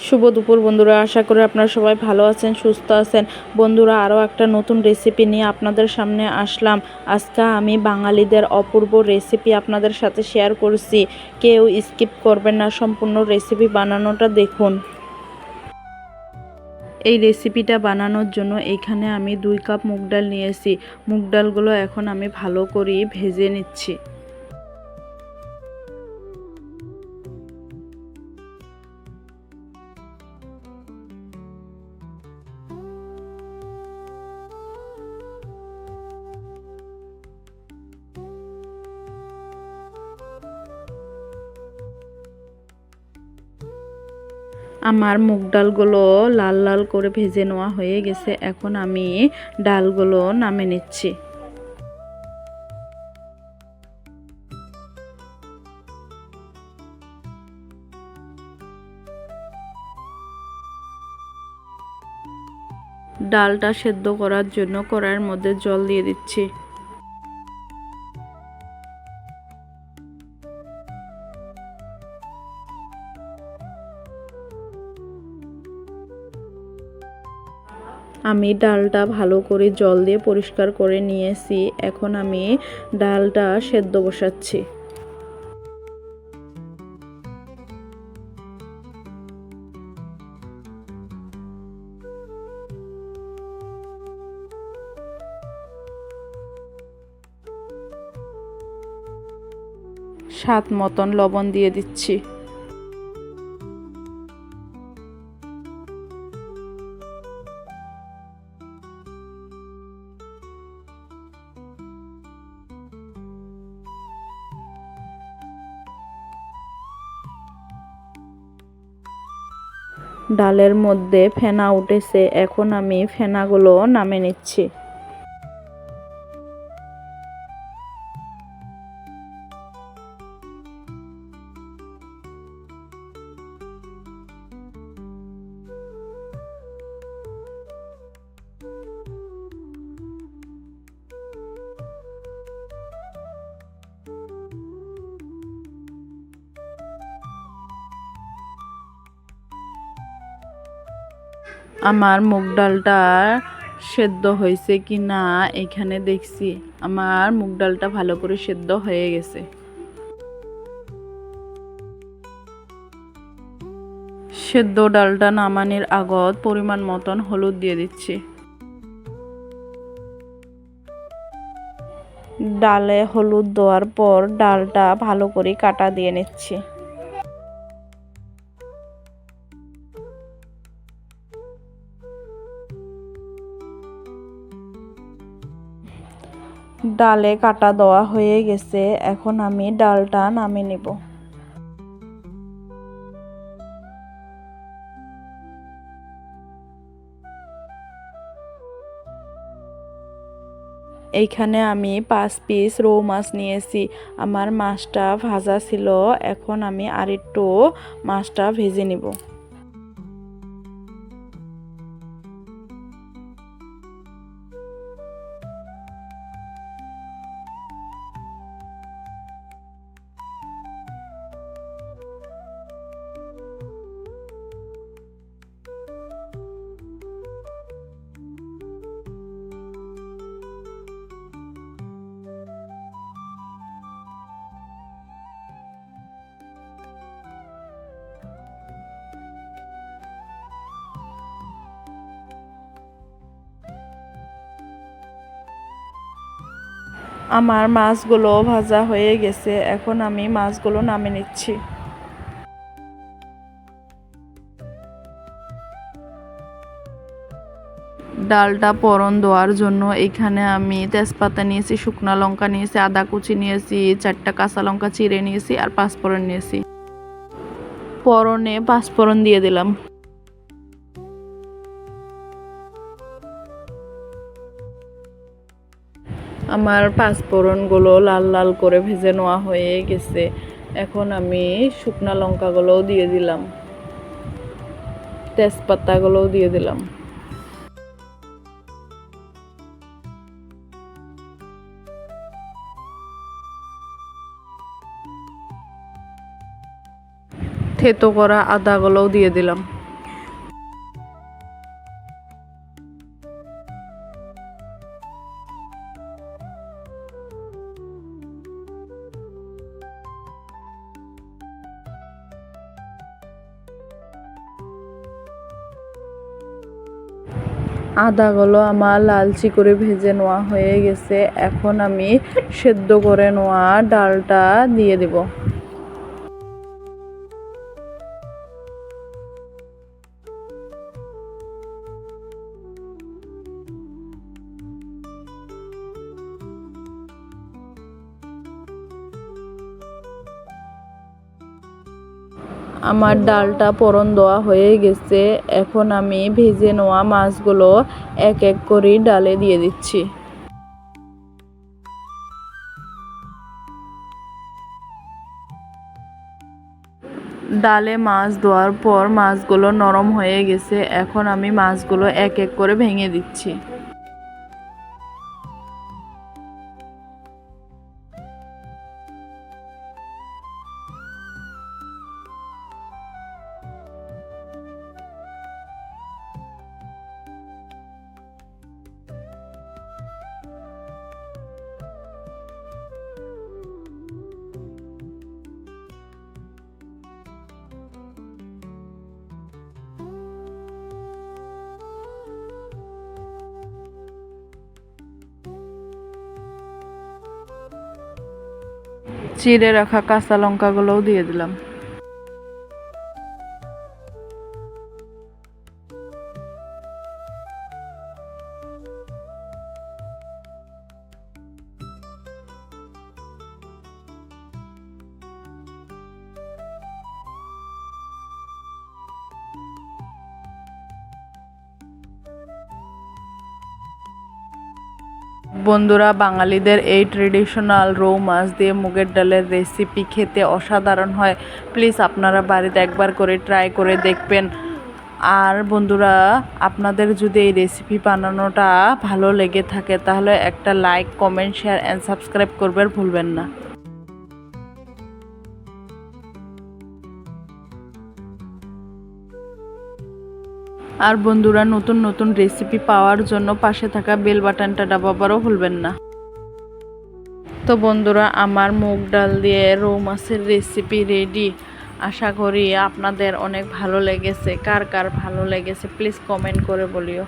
শুভ দুপুর বন্ধুরা, আশা করি আপনারা সবাই ভালো আছেন, সুস্থ আছেন। বন্ধুরা, আরও একটা নতুন রেসিপি নিয়ে আপনাদের সামনে আসলাম। আজকে আমি বাঙালিদের অপূর্ব রেসিপি আপনাদের সাথে শেয়ার করছি। কেউ স্কিপ করবেন না, সম্পূর্ণ রেসিপি বানানোটা দেখুন। এই রেসিপিটা বানানোর জন্য এইখানে আমি 2 কাপ মুগ ডাল নিয়েছি। মুগ ডালগুলো এখন আমি ভালো করে ভেজে নিচ্ছি। আমার মুগ ডালগুলো লাল লাল করে ভেজে নেওয়া হয়ে গেছে। এখন আমি ডালগুলো নামে নিচ্ছি। ডালটা সেদ্ধ করার জন্য কড়াইয়ের মধ্যে জল দিয়ে দিচ্ছি। আমি ডালটা ভালো করে জল দিয়ে পরিষ্কার করে নিয়েছি। এখন আমি ডালটা সেদ্ধ বসাচ্ছি। স্বাদ মতন লবণ দিয়ে দিচ্ছি। ডালের মধ্যে ফেনা উঠেছে, এখন আমি ফেনাগুলো নামে নিচ্ছি। আমার মুগ ডালটা সেদ্ধ হয়েছে কি না এখানে দেখছি। আমার মুগ ডালটা ভালো করে সেদ্ধ হয়ে গেছে। সেদ্ধ ডালটা নামানোর আগত পরিমাণ মতন হলুদ দিয়ে দিচ্ছি। ডালে হলুদ দেওয়ার পর ডালটা ভালো করে কাটা দিয়ে নিচ্ছি। ডালে কাটা দেওয়া হয়ে গেছে, এখন আমি ডালটা নামিয়ে নেব। এইখানে আমি 5 পিস রৌ মাছ নিয়েছি। আমার মাছটা ভাজা ছিল, এখন আমি আরেকটু মাছটা ভেজে নিব। আমার মাছগুলো ভাজা হয়ে গেছে, এখন আমি মাছগুলো নামিয়ে নিচ্ছি। ডালটা ফোড়ন দেওয়ার জন্য এখানে আমি তেজপাতা নিয়েছি, শুকনো লঙ্কা নিয়েছি, আদা কুচি নিয়েছি, 4টা কাঁচা লঙ্কা চিড়ে নিয়েছি আর 5 ফোড়ন নিয়েছি। ফোড়নে 5 ফোড়ন দিয়ে দিলাম। আমার 5 ফোড়নগুলো লাল লাল করে ভেজে নেওয়া হয়ে গেছে। এখন আমি শুকনো লঙ্কাগুলোও দিয়ে দিলাম, তেজপাতাগুলোও দিয়ে দিলাম। থেতো করা আদাগুলোও দিয়ে দিলাম। আদাগুলো আমার লালচি করে ভেজে নেওয়া হয়ে গেছে। এখন আমি সেদ্ধ করে নেওয়া ডালটা দিয়ে দেব। আমার ডালটা ফোড়ন দেওয়া হয়ে গেছে। এখন আমি ভেজে নেওয়া মাছগুলো এক এক করে ডালে দিয়ে দিচ্ছি। ডালে মাছ দেওয়ার পর মাছগুলো নরম হয়ে গেছে। এখন আমি মাছগুলো এক এক করে ভেঙে দিচ্ছি। চিড়ে রাখা কাঁচা লঙ্কাগুলোও দিয়ে দিলাম। বন্ধুরা, বাঙালিদের এই ট্রেডিশনাল রৌ মাছ দিয়ে মুগের ডালের রেসিপি খেতে অসাধারণ হয়। প্লিজ আপনারা বাড়িতে একবার করে ট্রাই করে দেখবেন। আর বন্ধুরা, আপনাদের যদি এই রেসিপি বানানোটা ভালো লেগে থাকে তাহলে একটা like, comment, share and subscribe করবেন ভুলবেন না। আর বন্ধুরা, নতুন নতুন রেসিপি পাওয়ার জন্য পাশে থাকা বেল বাটনটা দাবাবারও ভুলবেন না। তো বন্ধুরা, আমার মুগ ডাল দিয়ে রৌ মাছের রেসিপি রেডি। আশা করি আপনাদের অনেক ভালো লেগেছে। কার কার ভালো লেগেছে প্লিজ কমেন্ট করে বলিও।